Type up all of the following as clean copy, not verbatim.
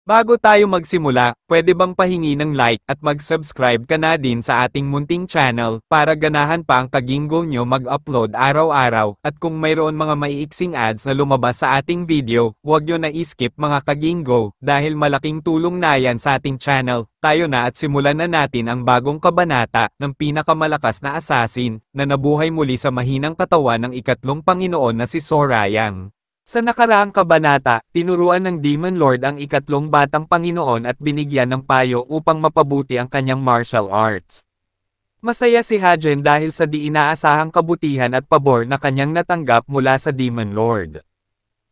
Bago tayo magsimula, pwede bang pahingi ng like at mag-subscribe ka na din sa ating munting channel para ganahan pa ang Kagingo nyo mag-upload araw-araw, at kung mayroon mga maiiksing ads na lumabas sa ating video, huwag nyo na i-skip mga Kagingo, dahil malaking tulong na yan sa ating channel. Tayo na at simulan na natin ang bagong kabanata ng pinakamalakas na assassin na nabuhay muli sa mahinang katawan ng ikatlong Panginoon na si Sorayang. Sa nakaraang kabanata, tinuruan ng Demon Lord ang ikatlong batang Panginoon at binigyan ng payo upang mapabuti ang kanyang martial arts. Masaya si Hajen dahil sa di inaasahang kabutihan at pabor na kanyang natanggap mula sa Demon Lord.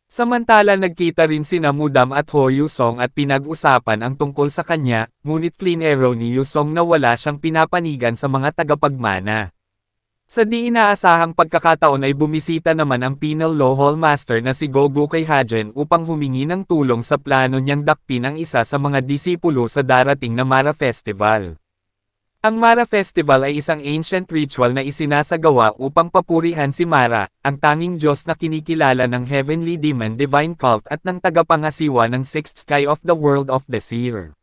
Samantala nagkita rin sina Mudam at Ho Yusong at pinag-usapan ang tungkol sa kanya, ngunit clean arrow ni Yusong na wala siyang pinapanigan sa mga tagapagmana. Sa di inaasahang pagkakataon ay bumisita naman ang Penal Law Hall Master na si Gogo kay Hajen upang humingi ng tulong sa plano niyang dakpin ang isa sa mga disipulo sa darating na Mara Festival. Ang Mara Festival ay isang ancient ritual na isinasagawa upang papurihan si Mara, ang tanging Diyos na kinikilala ng Heavenly Demon Divine Cult at ng tagapangasiwa ng Sixth Sky of the World of the Seer.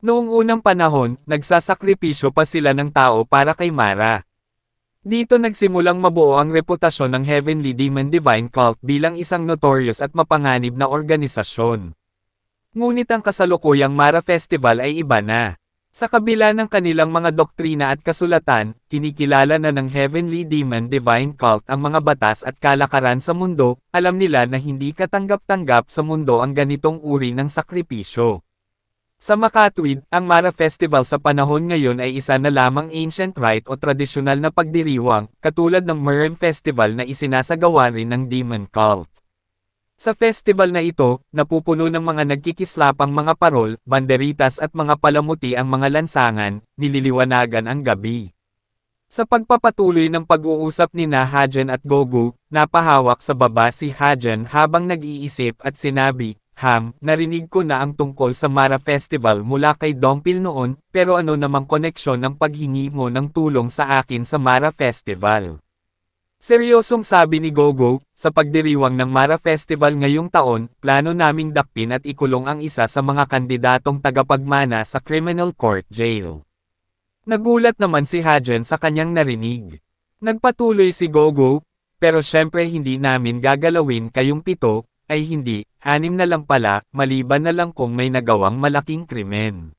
Noong unang panahon, nagsasakripisyo pa sila ng tao para kay Mara. Dito nagsimulang mabuo ang reputasyon ng Heavenly Demon Divine Cult bilang isang notorious at mapanganib na organisasyon. Ngunit ang kasalukuyang Mara Festival ay iba na. Sa kabila ng kanilang mga doktrina at kasulatan, kinikilala na ng Heavenly Demon Divine Cult ang mga batas at kalakaran sa mundo. Alam nila na hindi katanggap-tanggap sa mundo ang ganitong uri ng sakripisyo. Sa makatwid, ang Mara Festival sa panahon ngayon ay isa na lamang ancient rite o tradisyonal na pagdiriwang, katulad ng Murren Festival na isinasagawa rin ng Demon Cult. Sa festival na ito, napupuno ng mga nagkikislapang mga parol, banderitas at mga palamuti ang mga lansangan, nililiwanagan ang gabi. Sa pagpapatuloy ng pag-uusap ni Hajen at Gogo, napahawak sa baba si Hajen habang nag-iisip at sinabi, narinig ko na ang tungkol sa Mara Festival mula kay Dongpil noon, pero ano namang koneksyon ng paghingi mo ng tulong sa akin sa Mara Festival? Seryosong sabi ni Gogo, sa pagdiriwang ng Mara Festival ngayong taon, plano naming dakpin at ikulong ang isa sa mga kandidatong tagapagmana sa Criminal Court Jail. Nagulat naman si Hajen sa kanyang narinig. Nagpatuloy si Gogo, pero syempre hindi namin gagalawin kayong 7, ay hindi, 6 na lang pala, maliban na lang kung may nagawang malaking krimen.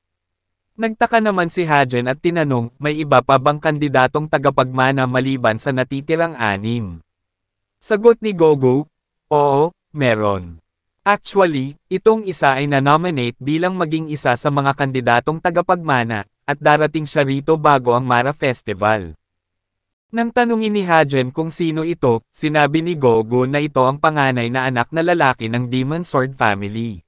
Nagtaka naman si Hajen at tinanong, may iba pa bang kandidatong tagapagmana maliban sa natitirang 6? Sagot ni Gogo, oo, meron. Actually, itong isa ay na-nominate bilang maging isa sa mga kandidatong tagapagmana, at darating siya rito bago ang Mara Festival. Nang tanungin ni Hajen kung sino ito, sinabi ni Gogo na ito ang panganay na anak na lalaki ng Demon Sword Family.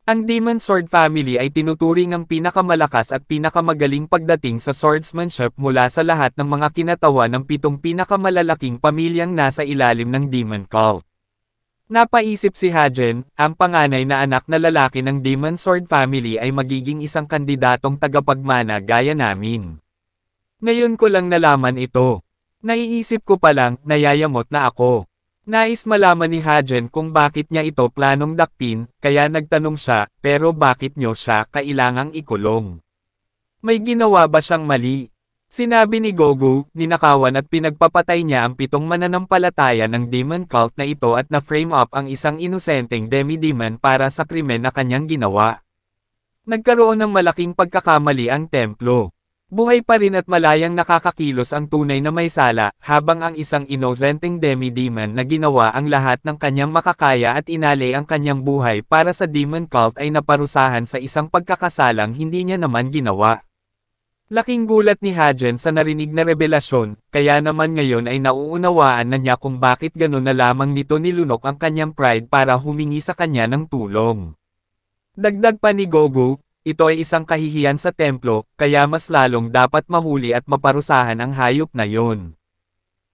Ang Demon Sword Family ay tinuturing ang pinakamalakas at pinakamagaling pagdating sa swordsmanship mula sa lahat ng mga kinatawa ng 7 pinakamalalaking pamilyang nasa ilalim ng Demon Cult. Napaisip si Hajen, ang panganay na anak na lalaki ng Demon Sword Family ay magiging isang kandidatong tagapagmana gaya namin. Ngayon ko lang nalaman ito. Naiisip ko pa lang, nayayamot na ako. Nais malaman ni Hajen kung bakit niya ito planong dakpin, kaya nagtanong siya, pero bakit niyo siya kailangang ikulong? May ginawa ba siyang mali? Sinabi ni Gogo, ninakawan at pinagpapatay niya ang 7 mananampalataya ng Demon Cult na ito at na-frame up ang isang inosenteng demi-demon para sa krimen na kanyang ginawa. Nagkaroon ng malaking pagkakamali ang templo. Buhay pa rin at malayang nakakakilos ang tunay na may sala, habang ang isang inosenteng demi-demon na ginawa ang lahat ng kanyang makakaya at inalay ang kanyang buhay para sa Demon Cult ay naparusahan sa isang pagkakasalang hindi niya naman ginawa. Laking gulat ni Hajen sa narinig na revelasyon, kaya naman ngayon ay nauunawaan na niya kung bakit gano'n na lamang nito nilunok ang kanyang pride para humingi sa kanya ng tulong. Dagdag pa ni Gogo, ito ay isang kahihiyan sa templo, kaya mas lalong dapat mahuli at maparusahan ang hayop na yon.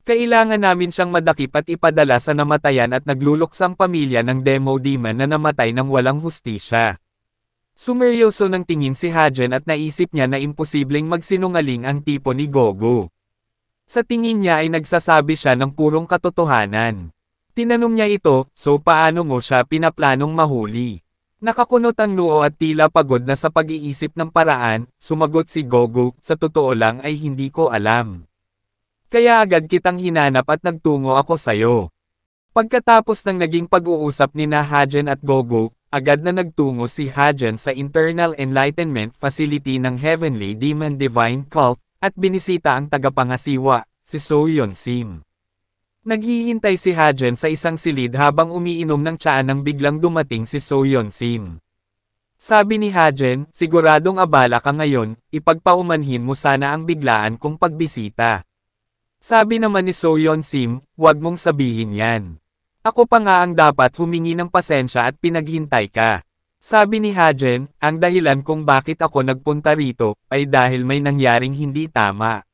Kailangan namin siyang madakip at ipadala sa namatayan at nagluluksang pamilya ng Demo Demon na namatay ng walang hustisya. Sumeryoso ng tingin si Hajen at naisip niya na imposibleng magsinungaling ang tipo ni Gogo. Sa tingin niya ay nagsasabi siya ng purong katotohanan. Tinanong niya ito, so paano mo siya pinaplanong mahuli? Nakakunot ang noo at tila pagod na sa pag-iisip ng paraan, sumagot si Gogo, sa totoo lang ay hindi ko alam. Kaya agad kitang hinanap at nagtungo ako sayo. Pagkatapos ng naging pag-uusap ni Hajen at Gogo, agad na nagtungo si Hajen sa Internal Enlightenment Facility ng Heavenly Demon Divine Cult, at binisita ang tagapangasiwa, si So-Yeon Sim. Naghihintay si Hajen sa isang silid habang umiinom ng tsaa nang biglang dumating si So-Yeon Sim. Sabi ni Hajen, siguradong abala ka ngayon, ipagpaumanhin mo sana ang biglaan kong pagbisita. Sabi naman ni So-Yeon Sim, wag mong sabihin yan. Ako pa nga ang dapat humingi ng pasensya at pinaghintay ka. Sabi ni Hajen, ang dahilan kung bakit ako nagpunta rito, ay dahil may nangyaring hindi tama.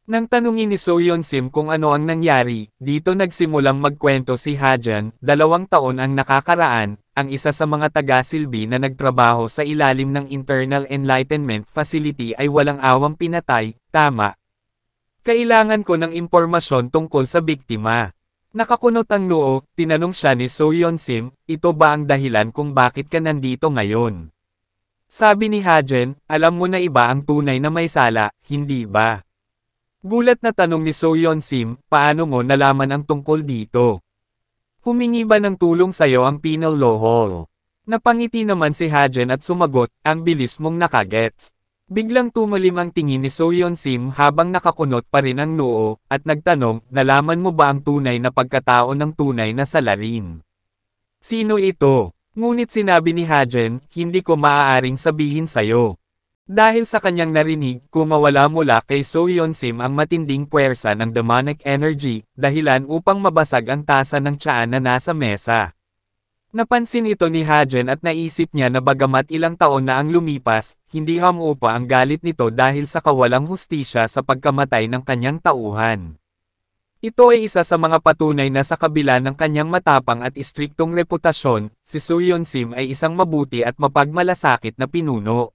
Nang tanungin ni So-Yeon Sim kung ano ang nangyari, dito nagsimulang magkwento si Hajen, 2 taon ang nakakaraan, ang isa sa mga taga-silbi na nagtrabaho sa ilalim ng Internal Enlightenment Facility ay walang awang pinatay, tama. Kailangan ko ng impormasyon tungkol sa biktima. Nakakunot ang noo, tinanong siya ni So-Yeon Sim, ito ba ang dahilan kung bakit ka nandito ngayon? Sabi ni Hajen, alam mo na iba ang tunay na may sala, hindi ba? Gulat na tanong ni So-Yeon Sim, paano mo nalaman ang tungkol dito? Humingi ba ng tulong sa'yo ang Penal Law Hall? Napangiti naman si Hajen at sumagot, ang bilis mong nakagets. Biglang tumalim ang tingin ni So-Yeon Sim habang nakakunot pa rin ang noo, at nagtanong, nalaman mo ba ang tunay na pagkatao ng tunay na salarin? Sino ito? Ngunit sinabi ni Hajen, hindi ko maaaring sabihin sa'yo. Dahil sa kanyang narinig, kumawala mula kay So-Yeon Sim ang matinding puwersa ng demonic energy, dahilan upang mabasag ang tasa ng tsaa na nasa mesa. Napansin ito ni Hajen at naisip niya na bagamat ilang taon na ang lumipas, hindi humupa ang galit nito dahil sa kawalang hustisya sa pagkamatay ng kanyang tauhan. Ito ay isa sa mga patunay na sa kabila ng kanyang matapang at istriktong reputasyon, si So-Yeon Sim ay isang mabuti at mapagmalasakit na pinuno.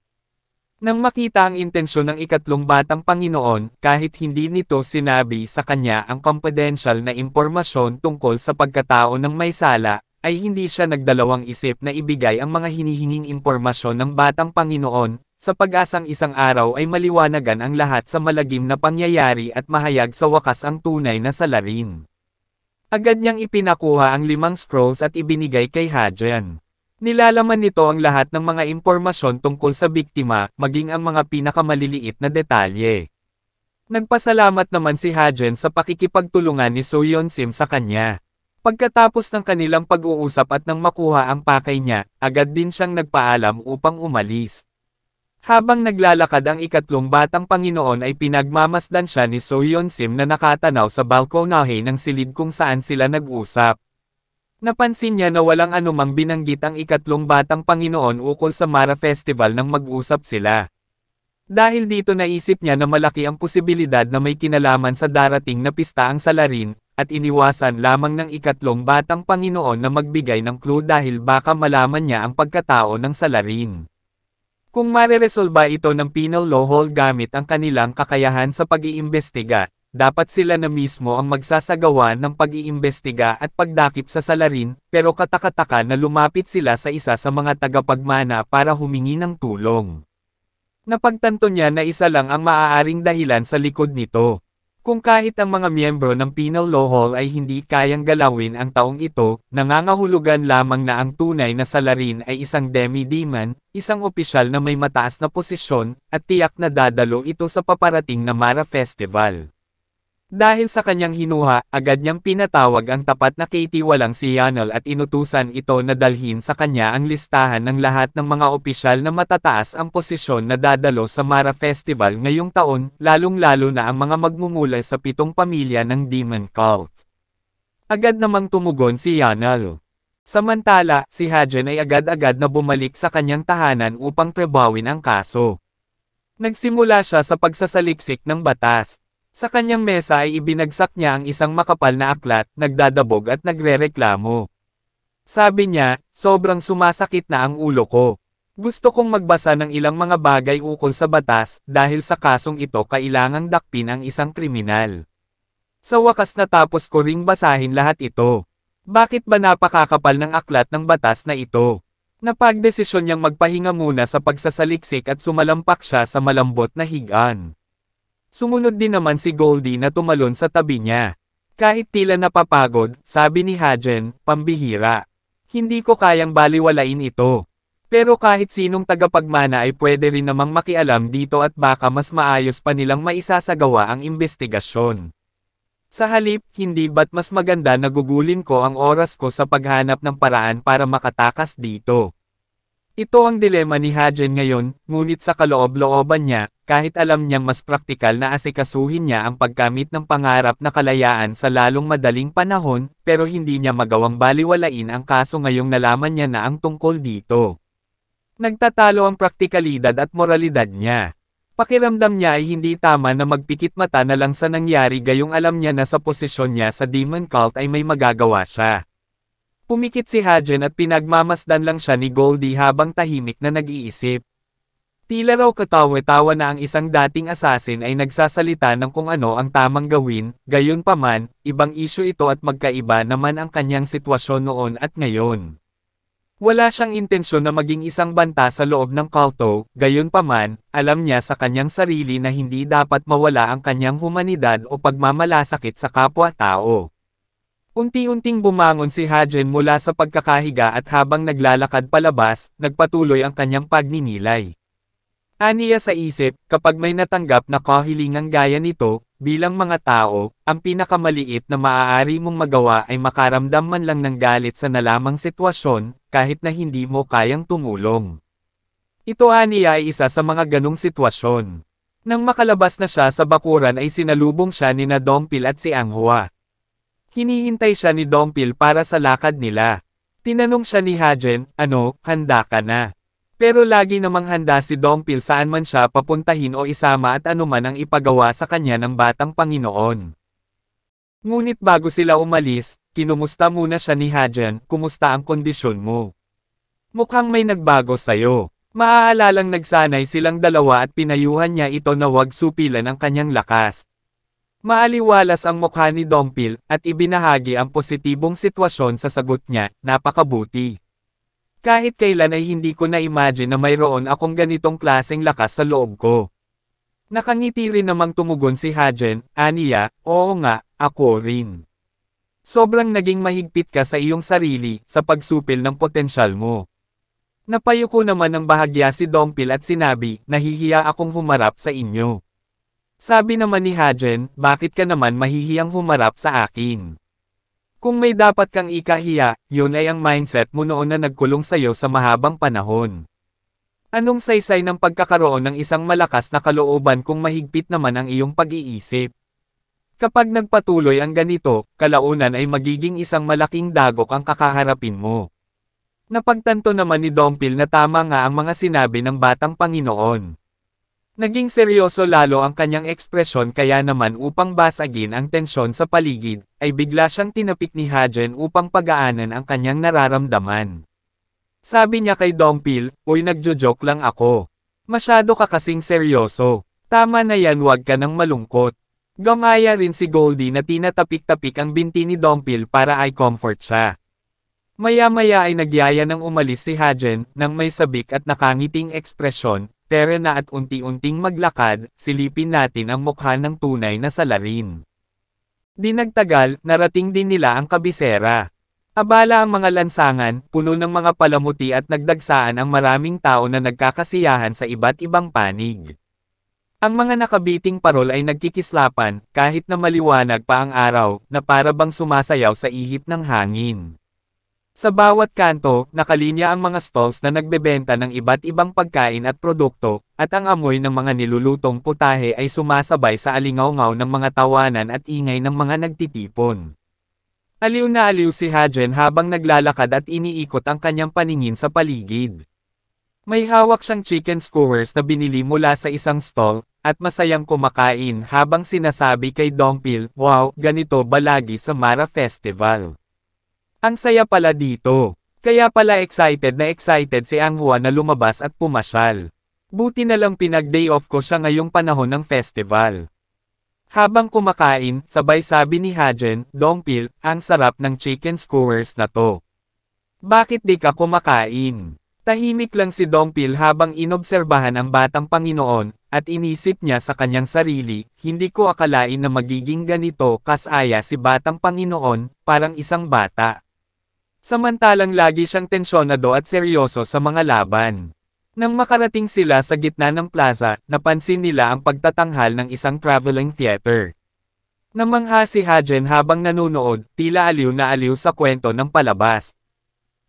Nang makita ang intensyon ng ikatlong batang Panginoon, kahit hindi nito sinabi sa kanya ang confidential na impormasyon tungkol sa pagkatao ng may sala, ay hindi siya nagdalawang isip na ibigay ang mga hinihinging impormasyon ng batang Panginoon, sa pag-asang isang araw ay maliwanagan ang lahat sa malagim na pangyayari at mahayag sa wakas ang tunay na salarin. Agad niyang ipinakuha ang 5 scrolls at ibinigay kay Hajen. Nilalaman nito ang lahat ng mga impormasyon tungkol sa biktima, maging ang mga pinakamaliliit na detalye. Nagpasalamat naman si Hajen sa pakikipagtulungan ni So-Yeon Sim sa kanya. Pagkatapos ng kanilang pag-uusap at nang makuha ang pakay niya, agad din siyang nagpaalam upang umalis. Habang naglalakad ang ikatlong batang Panginoon ay pinagmamasdan siya ni So-Yeon Sim na nakatanaw sa balkonahe ng silid kung saan sila nag-usap. Napansin niya na walang anumang binanggit ang ikatlong batang Panginoon ukol sa Mara Festival nang mag-usap sila. Dahil dito naisip niya na malaki ang posibilidad na may kinalaman sa darating na pista ang salarin, at iniwasan lamang ng ikatlong batang Panginoon na magbigay ng clue dahil baka malaman niya ang pagkatao ng salarin. Kung mareresolba ito ng Penal Law Hall gamit ang kanilang kakayahan sa pag-iimbestiga, dapat sila na mismo ang magsasagawa ng pag-iimbestiga at pagdakip sa salarin, pero katakataka na lumapit sila sa isa sa mga tagapagmana para humingi ng tulong. Napagtanto niya na isa lang ang maaaring dahilan sa likod nito. Kung kahit ang mga miyembro ng Penal Law Hall ay hindi kayang galawin ang taong ito, nangangahulugan lamang na ang tunay na salarin ay isang demi-demon, isang opisyal na may mataas na posisyon, at tiyak na dadalo ito sa paparating na Mara Festival. Dahil sa kanyang hinuha, agad niyang pinatawag ang tapat na Katie Walang si Yanol at inutusan ito na dalhin sa kanya ang listahan ng lahat ng mga opisyal na matataas ang posisyon na dadalo sa Mara Festival ngayong taon, lalong-lalo na ang mga magmumula sa 7 pamilya ng Demon Cult. Agad namang tumugon si Yanol. Samantala, si Hajen ay agad-agad na bumalik sa kanyang tahanan upang trebawin ang kaso. Nagsimula siya sa pagsasaliksik ng batas. Sa kanyang mesa ay ibinagsak niya ang isang makapal na aklat, nagdadabog at nagrereklamo. Sabi niya, sobrang sumasakit na ang ulo ko. Gusto kong magbasa ng ilang mga bagay ukol sa batas, dahil sa kasong ito kailangang dakpin ang isang kriminal. Sa wakas natapos ko ring basahin lahat ito. Bakit ba napakakapal ng aklat ng batas na ito? Napagdesisyon niyang magpahinga muna sa pagsasaliksik at sumalampak siya sa malambot na higaan. Sumunod din naman si Goldie na tumalon sa tabi niya. Kahit tila napapagod, sabi ni Hajen, pambihira. Hindi ko kayang baliwalain ito. Pero kahit sinong tagapagmana ay pwede rin namang makialam dito at baka mas maayos pa nilang maisasagawa ang investigasyon. Sa halip, hindi ba't mas maganda na gugulin ko ang oras ko sa paghanap ng paraan para makatakas dito? Ito ang dilema ni Hajen ngayon, ngunit sa kaloob-looban niya, kahit alam niyang mas praktikal na asikasuhin niya ang pagkamit ng pangarap na kalayaan sa lalong madaling panahon, pero hindi niya magawang baliwalain ang kaso ngayong nalaman niya na ang tungkol dito. Nagtatalo ang praktikalidad at moralidad niya. Pakiramdam niya ay hindi tama na magpikit mata na lang sa nangyari gayong alam niya na sa posisyon niya sa Demon Cult ay may magagawa siya. Pumikit si Hajen at pinagmamasdan lang siya ni Goldie habang tahimik na nag-iisip. Tila raw katawa-tawa na ang isang dating assassin ay nagsasalita ng kung ano ang tamang gawin, gayunpaman, ibang isyu ito at magkaiba naman ang kanyang sitwasyon noon at ngayon. Wala siyang intensyon na maging isang banta sa loob ng kulto, gayunpaman, alam niya sa kanyang sarili na hindi dapat mawala ang kanyang humanidad o pagmamalasakit sa kapwa-tao. Unti-unting bumangon si Hajen mula sa pagkakahiga at habang naglalakad palabas, nagpatuloy ang kanyang pagninilay. Aniya sa isip, kapag may natanggap na kahilingang gaya nito, bilang mga tao, ang pinakamaliit na maaari mong magawa ay makaramdam man lang ng galit sa nalamang sitwasyon, kahit na hindi mo kayang tumulong. Ito aniya ay isa sa mga ganong sitwasyon. Nang makalabas na siya sa bakuran ay sinalubong siya ni na Dongpil at si Anghua. Hinihintay siya ni Dongpil para sa lakad nila. Tinanong siya ni Hajen, ano, handa ka na? Pero lagi namang handa si Dongpil saan man siya papuntahin o isama at anuman ang ipagawa sa kanya ng batang Panginoon. Ngunit bago sila umalis, kinumusta muna siya ni Hajen, kumusta ang kondisyon mo? Mukhang may nagbago sa'yo. Maaalalang nagsanay silang dalawa at pinayuhan niya ito na wag supilan ang kanyang lakas. Maaliwalas ang mukha ni Dongpil, at ibinahagi ang positibong sitwasyon sa sagot niya, napakabuti. Kahit kailan ay hindi ko na-imagine na mayroon akong ganitong klaseng lakas sa loob ko. Nakangiti rin namang tumugon si Hajen, aniya, oo nga, ako rin. Sobrang naging mahigpit ka sa iyong sarili, sa pagsupil ng potensyal mo. Napayuko naman ng bahagya si Dongpil at sinabi, nahihiya akong humarap sa inyo. Sabi naman ni Hajen, bakit ka naman mahihiyang humarap sa akin? Kung may dapat kang ikahiya, yun ay ang mindset mo noon na nagkulong sa'yo sa mahabang panahon. Anong saysay ng pagkakaroon ng isang malakas na kalooban kung mahigpit naman ang iyong pag-iisip? Kapag nagpatuloy ang ganito, kalaunan ay magiging isang malaking dagok ang kakaharapin mo. Napagtanto naman ni Dongpil na tama nga ang mga sinabi ng batang Panginoon. Naging seryoso lalo ang kanyang ekspresyon kaya naman upang basagin ang tensyon sa paligid, ay bigla siyang tinapik ni Hajen upang pagaanan ang kanyang nararamdaman. Sabi niya kay Dongpil, uy nagjo-joke lang ako. Masyado ka kasing seryoso. Tama na yan wag ka nang malungkot. Gamaya rin si Goldie na tinatapik-tapik ang binti ni Dongpil para ay comfort siya. Maya-maya ay nagyaya ng umalis si Hajen, nang may sabik at nakangiting ekspresyon. Tere na at unti-unting maglakad, silipin natin ang mukha ng tunay na salarin. Di nagtagal, narating din nila ang kabisera. Abala ang mga lansangan, puno ng mga palamuti at nagdagsaan ang maraming tao na nagkakasiyahan sa iba't ibang panig. Ang mga nakabiting parol ay nagkikislapan, kahit na maliwanag pa ang araw, na para bang sumasayaw sa ihip ng hangin. Sa bawat kanto, nakalinya ang mga stalls na nagbebenta ng iba't ibang pagkain at produkto, at ang amoy ng mga nilulutong putahe ay sumasabay sa alingaw-ngaw ng mga tawanan at ingay ng mga nagtitipon. Aliw na aliw si Hajen habang naglalakad at iniikot ang kanyang paningin sa paligid. May hawak siyang chicken skewers na binili mula sa isang stall, at masayang kumakain habang sinasabi kay Dongpil, wow, ganito ba lagi sa Mara Festival? Ang saya pala dito. Kaya pala excited si Anghua na lumabas at pumasyal. Buti na lang pinag-day off ko siya ngayong panahon ng festival. Habang kumakain, sabay sabi ni Hajen, Dongpil, ang sarap ng chicken skewers na to. Bakit di ka kumakain? Tahimik lang si Dongpil habang inobserbahan ang batang Panginoon, at inisip niya sa kanyang sarili, hindi ko akalain na magiging ganito kasaya si batang Panginoon, parang isang bata. Samantalang lagi siyang tensyonado at seryoso sa mga laban. Nang makarating sila sa gitna ng plaza, napansin nila ang pagtatanghal ng isang traveling theater. Namangha si Hajen habang nanonood, tila aliw na aliw sa kwento ng palabas.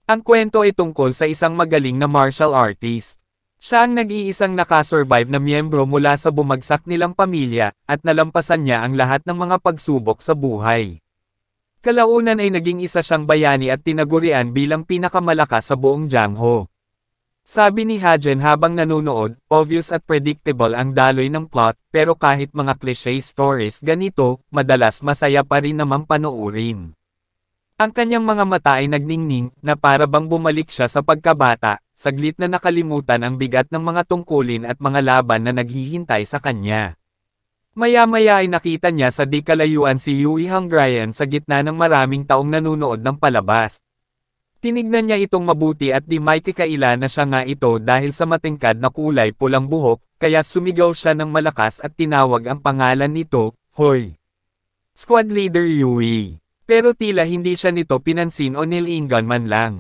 Ang kwento ay tungkol sa isang magaling na martial artist. Siya ang nag-iisang nakasurvive na miyembro mula sa bumagsak nilang pamilya, at nalampasan niya ang lahat ng mga pagsubok sa buhay. Kalaunan ay naging isa siyang bayani at tinagurian bilang pinakamalakas sa buong Jiangho. Sabi ni Hajen habang nanonood, obvious at predictable ang daloy ng plot, pero kahit mga cliché stories ganito, madalas masaya pa rin namang panoorin. Ang kanyang mga mata ay nagningning, na para bang bumalik siya sa pagkabata, saglit na nakalimutan ang bigat ng mga tungkulin at mga laban na naghihintay sa kanya. Maya-maya ay nakita niya sa di kalayuan si Yui Hanggrayan sa gitna ng maraming taong nanunood ng palabas. Tinignan niya itong mabuti at di may kikaila na siya nga ito dahil sa matingkad na kulay pulang buhok, kaya sumigaw siya ng malakas at tinawag ang pangalan nito, "Hoy! Squad Leader Yui!" Pero tila hindi siya nito pinansin o nilingan man lang.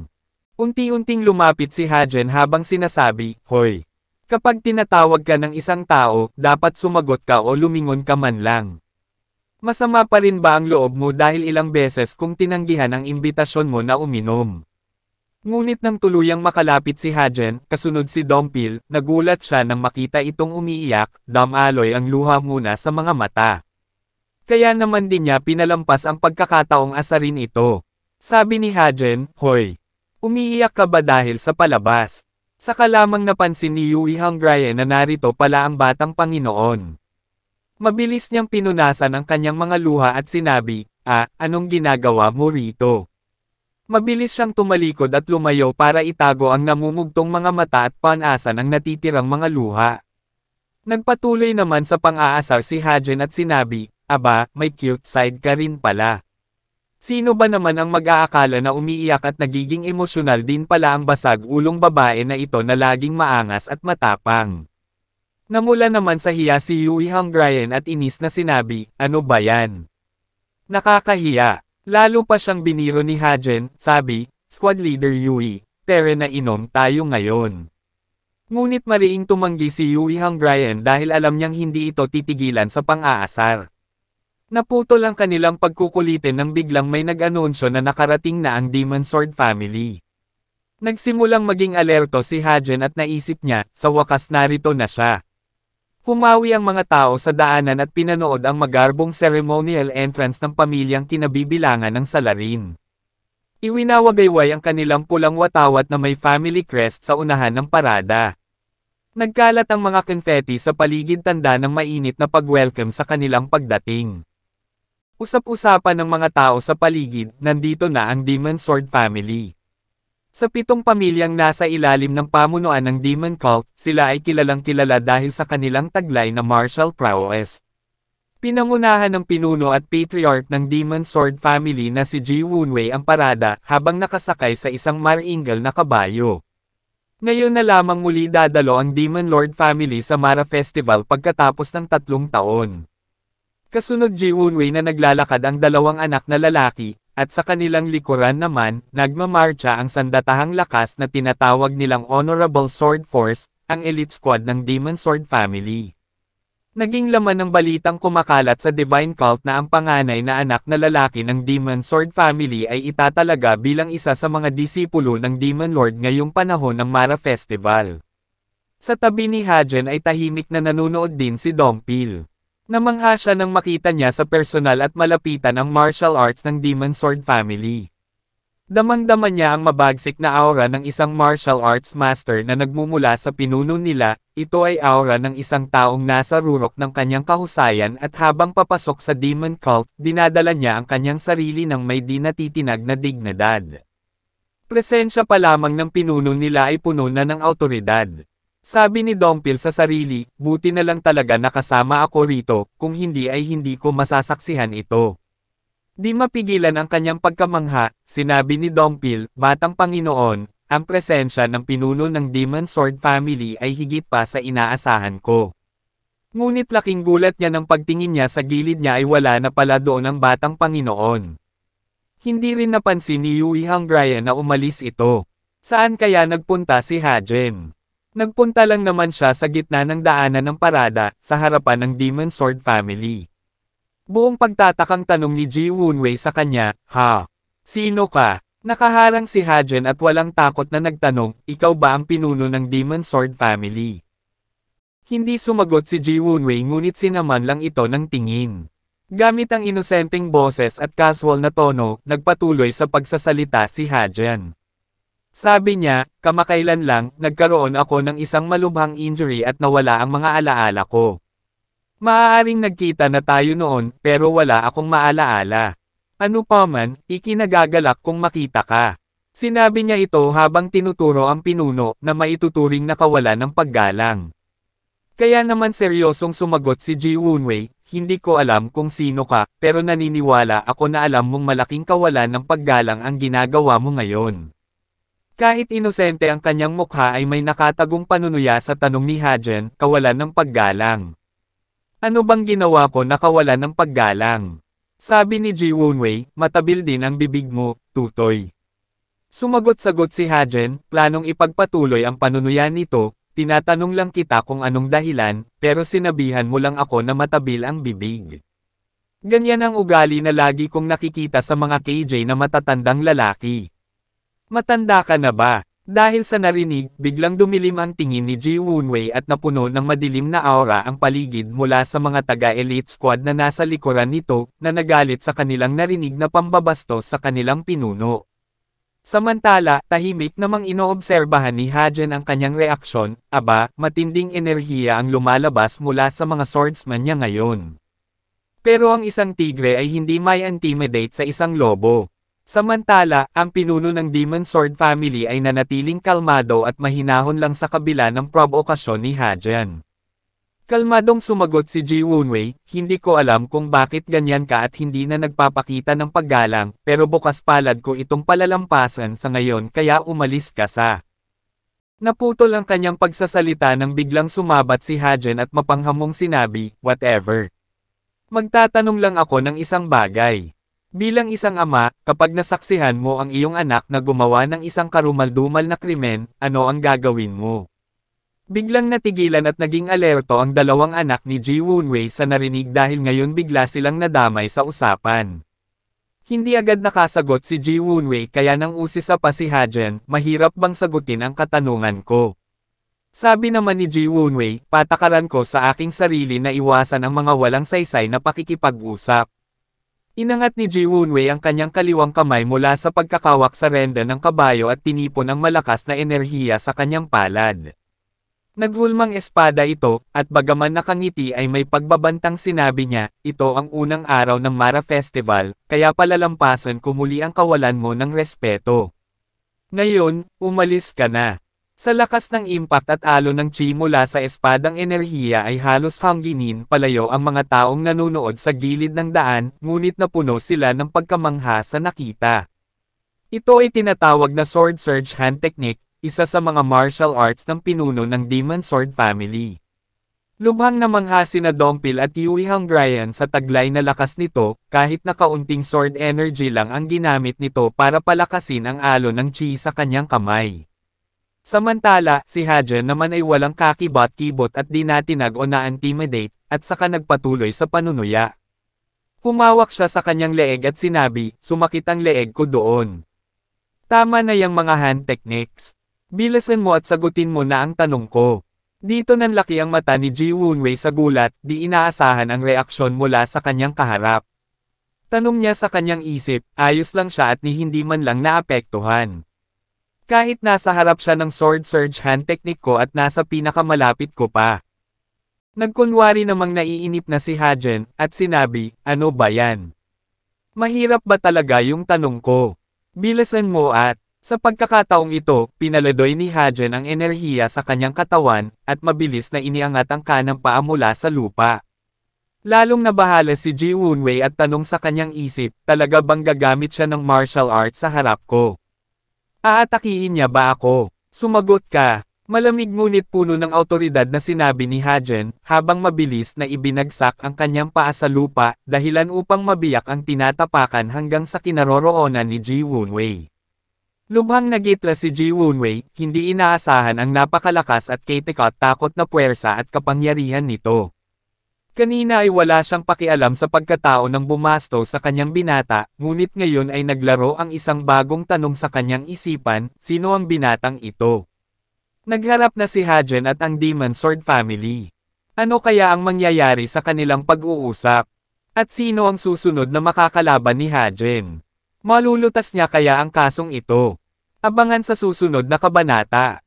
Unti-unting lumapit si Hajen habang sinasabi, "Hoy! Kapag tinatawag ka ng isang tao, dapat sumagot ka o lumingon ka man lang. Masama pa rin ba ang loob mo dahil ilang beses kung tinanggihan ang imbitasyon mo na uminom?" Ngunit nang tuluyang makalapit si Hajen, kasunod si Dongpil, nagulat siya nang makita itong umiiyak, damaloy ang luha muna sa mga mata. Kaya naman din niya pinalampas ang pagkakataong asarin ito. Sabi ni Hajen, "Hoy! Umiiyak ka ba dahil sa palabas?" Saka lamang napansin ni Yui Hanggrayan na narito pala ang batang Panginoon. Mabilis niyang pinunasan ang kanyang mga luha at sinabi, "Anong ginagawa mo rito?" Mabilis siyang tumalikod at lumayo para itago ang namumugtong mga mata at pan-asa ng natitirang mga luha. Nagpatuloy naman sa pang-aasar si Hajen at sinabi, "Aba, may cute side ka rin pala. Sino ba naman ang mag-aakala na umiiyak at nagiging emosyonal din pala ang basag-ulong babae na ito na laging maangas at matapang?" Namula naman sa hiya si Yui Hanggrayan at inis na sinabi, "Ano ba yan? Nakakahiya." Lalo pa siyang biniro ni Hajen, sabi, "Squad Leader Yui, tere na inom tayo ngayon." Ngunit mariing tumanggi si Yui Hanggrayan dahil alam niyang hindi ito titigilan sa pang-aasar. Naputol ang kanilang pagkukulitin nang biglang may nag-anunsyo na nakarating na ang Demon Sword family. Nagsimulang maging alerto si Hajen at naisip niya, sa wakas narito na siya. Humawi ang mga tao sa daanan at pinanood ang magarbong ceremonial entrance ng pamilyang kinabibilangan ng salarin. Iwinawagayway ang kanilang pulang watawat na may family crest sa unahan ng parada. Nagkalat ang mga confetti sa paligid tanda ng mainit na pag-welcome sa kanilang pagdating. Usap-usapan ng mga tao sa paligid, nandito na ang Demon Sword family. Sa 7 pamilyang nasa ilalim ng pamunuan ng Demon Cult, sila ay kilalang kilala dahil sa kanilang taglay na martial prowess. Pinangunahan ng pinuno at patriarch ng Demon Sword family na si Ji Wunwei ang parada habang nakasakay sa isang maringal na kabayo. Ngayon na lamang muli dadalo ang Demon Lord family sa Mara Festival pagkatapos ng 3 taon. Kasunod Ji Wunwei na naglalakad ang 2 anak na lalaki, at sa kanilang likuran naman, nagmamarcha ang sandatahang lakas na tinatawag nilang Honorable Sword Force, ang elite squad ng Demon Sword family. Naging laman ng balitang kumakalat sa Divine Cult na ang panganay na anak na lalaki ng Demon Sword family ay itatalaga bilang isa sa mga disipulo ng Demon Lord ngayong panahon ng Mara Festival. Sa tabi ni Hajen ay tahimik na nanonood din si Dongpil. Namangha siya nang makita niya sa personal at malapitan ang martial arts ng Demon Sword family. Damang-dama niya ang mabagsik na aura ng isang martial arts master na nagmumula sa pinuno nila, ito ay aura ng isang taong nasa rurok ng kanyang kahusayan at habang papasok sa Demon Cult, dinadala niya ang kanyang sarili ng may di natitinag na dignidad. Presensya pa lamang ng pinuno nila ay puno na ng awtoridad. Sabi ni Dongpil sa sarili, "Buti na lang talaga nakasama ako rito, kung hindi ay hindi ko masasaksihan ito." Di mapigilan ang kanyang pagkamangha, sinabi ni Dongpil, "Batang Panginoon, ang presensya ng pinuno ng Demon Sword family ay higit pa sa inaasahan ko. Ngunit laking gulat niya nang pagtingin niya sa gilid niya ay wala na pala doon ang batang Panginoon. Hindi rin napansin ni Yui Hangrian na umalis ito. Saan kaya nagpunta si Hajen? Nagpunta lang naman siya sa gitna ng daanan ng parada, sa harapan ng Demon Sword family. Buong pagtatakang tanong ni Ji Wunwei sa kanya, "Ha? Sino ka?" Nakaharang si Hajen at walang takot na nagtanong, "Ikaw ba ang pinuno ng Demon Sword family?" Hindi sumagot si Ji Wunwei ngunit sinaman lang ito ng tingin. Gamit ang inosenteng boses at casual na tono, nagpatuloy sa pagsasalita si Hajen. Sabi niya, "Kamakailan lang, nagkaroon ako ng isang malubhang injury at nawala ang mga alaala ko. Maaaring nagkita na tayo noon, pero wala akong maalaala. Ano pa man, ikinagagalak kung makita ka." Sinabi niya ito habang tinuturo ang pinuno na maituturing na kawalan ng paggalang. Kaya naman seryosong sumagot si Ji Wunwei, "Hindi ko alam kung sino ka, pero naniniwala ako na alam mong malaking kawalan ng paggalang ang ginagawa mo ngayon." Kahit inosente ang kanyang mukha ay may nakatagong panunuya sa tanong ni Hajen, "Kawalan ng paggalang. Ano bang ginawa ko na kawalan ng paggalang?" Sabi ni Ji Wunwei, "Matabil din ang bibig mo, tutoy." Sumagot-sagot si Hajen, planong ipagpatuloy ang panunuya nito, "Tinatanong lang kita kung anong dahilan, pero sinabihan mo lang ako na matabil ang bibig." Ganyan ang ugali na lagi kong nakikita sa mga KJ na matatandang lalaki. "Matanda ka na ba?" Dahil sa narinig, biglang dumilim ang tingin ni Ji Wunwei at napuno ng madilim na aura ang paligid mula sa mga taga-elite squad na nasa likuran nito, na nagalit sa kanilang narinig na pambabastos sa kanilang pinuno. Samantala, tahimik namang inoobserbahan ni Hajen ang kanyang reaksyon, aba, matinding enerhiya ang lumalabas mula sa mga swordsman niya ngayon. Pero ang isang tigre ay hindi may intimidate sa isang lobo. Samantala, ang pinuno ng Demon Sword family ay nanatiling kalmado at mahinahon lang sa kabila ng provokasyon ni Hajen. Kalmadong sumagot si Ji Wunwei, "Hindi ko alam kung bakit ganyan ka at hindi na nagpapakita ng paggalang, pero bukas palad ko itong palalampasan sa ngayon kaya umalis ka sa." Naputol ang kanyang pagsasalita nang biglang sumabat si Hajen at mapanghamong sinabi, "Whatever. Magtatanong lang ako ng isang bagay. Bilang isang ama, kapag nasaksihan mo ang iyong anak na gumawa ng isang karumal-dumal na krimen, ano ang gagawin mo?" Biglang natigilan at naging alerto ang dalawang anak ni Ji Wunwei sa narinig dahil ngayon bigla silang nadamay sa usapan. Hindi agad nakasagot si Ji Wunwei kaya nang usisa pa si Hajen, "Mahirap bang sagutin ang katanungan ko?" Sabi naman ni Ji Wunwei, "Patakaran ko sa aking sarili na iwasan ang mga walang saysay na pakikipag-usap." Inangat ni Ji Wunwei ang kanyang kaliwang kamay mula sa pagkakawak sa renda ng kabayo at tinipon ang malakas na enerhiya sa kanyang palad. Naghulmang espada ito, at bagaman nakangiti ay may pagbabantang sinabi niya, "Ito ang unang araw ng Mara Festival, kaya palalampasan ko muli ang kawalan mo ng respeto. Ngayon, umalis ka na." Sa lakas ng impact at alon ng chi mula sa espadang enerhiya ay halos hangginin palayo ang mga taong nanunood sa gilid ng daan, ngunit napuno sila ng pagkamangha sa nakita. Ito ay tinatawag na Sword Surge Hand Technique, isa sa mga martial arts ng pinuno ng Demon Sword family. Lubhang namangha sina Dompil at Yui Hangrian sa taglay na lakas nito, kahit na kaunting sword energy lang ang ginamit nito para palakasin ang alon ng chi sa kanyang kamay. Samantala, si Hajen naman ay walang kakibot-kibot at di natinag o na-intimidate, at saka nagpatuloy sa panunuya. Humawak siya sa kanyang leeg at sinabi, "Sumakit ang leeg ko doon. Tama na yang mga hand techniques. Bilisan mo at sagutin mo na ang tanong ko." Dito nanlaki ang mata ni Ji Wunwei sa gulat, di inaasahan ang reaksyon mula sa kanyang kaharap. Tanong niya sa kanyang isip, ayos lang siya at ni hindi man lang naapektuhan. Kahit nasa harap siya ng Sword Surge Hand Technique ko at nasa pinakamalapit ko pa. Nagkunwari namang naiinip na si Hajen, at sinabi, "Ano ba yan? Mahirap ba talaga yung tanong ko? Bilisan mo at..." Sa pagkakataong ito, pinaladoy ni Hajen ang enerhiya sa kanyang katawan, at mabilis na iniangat ang kanang paa mula sa lupa. Lalong nabahala si Ji Wunwei at tanong sa kanyang isip, talaga bang gagamit siya ng martial arts sa harap ko? Aatakihin niya ba ako? Sumagot ka. Malamig ngunit puno ng awtoridad na sinabi ni Hajen, habang mabilis na ibinagsak ang kanyang paa sa lupa, dahilan upang mabiyak ang tinatapakan hanggang sa kinaroroonan ni Ji Wunwei. Lubhang nagitla si Ji Wunwei, hindi inaasahan ang napakalakas at katakot na puwersa at kapangyarihan nito. Kanina ay wala siyang pakialam sa pagkatao ng bumasto sa kanyang binata, ngunit ngayon ay naglaro ang isang bagong tanong sa kanyang isipan, sino ang binatang ito? Nagharap na si Hajen at ang Demon Sword family. Ano kaya ang mangyayari sa kanilang pag-uusap? At sino ang susunod na makakalaban ni Hajen? Malulutas niya kaya ang kasong ito? Abangan sa susunod na kabanata.